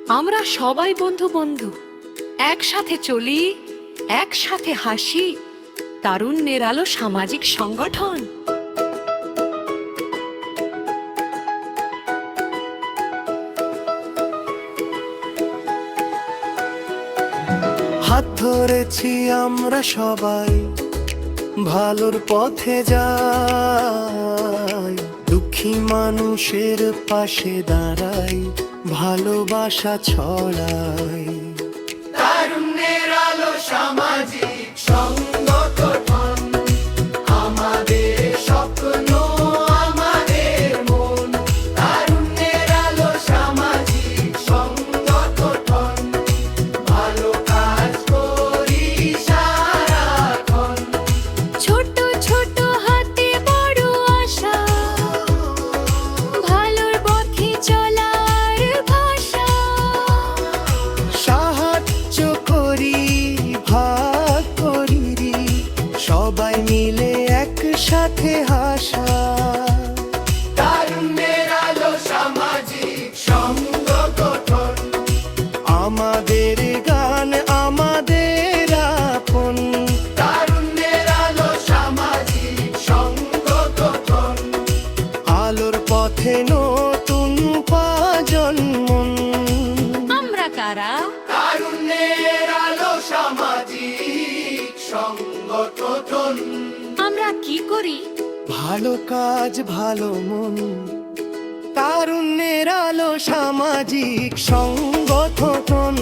আমরা সবাই বন্ধু বন্ধু, একসাথে চলি, একসাথে হাসি। তারুণ্যের আলো সামাজিক সংগঠন। হাত ধরেছি আমরা সবাই, ভালোর পথে যাই। দুঃখী মানুষের পাশে দাঁড়াই, ভালোবাসা ছড়াই। তারুণ্যের আলো সামাজিক সংগঠন, আমাদের স্বপ্ন আমাদের মন। তারুণ্যের আলো সামাজিক সংগঠন, ভালো কাজ করি সারাক্ষণ। ছোট ছোট হাতে বড় আশা, ভালোর পথে চলার ভাষা। সাহায্য করি, ভাগ করি, সবাই মিলে একসাথে হাসা। তারুণ্যের আলো সামাজিক সংগঠন, আমাদের গান আমাদের আপন। তারুণ্যের আলো সামাজিক সংগঠন, আলোর পথে নতুন প্রজন্মন। আমরা কারা? তারুণ্যের আলো সামাজিক সংগঠন। আমরা কি করি? ভালো কাজ ভালো মন। তারুণ্যের আলো সামাজিক সংগঠন।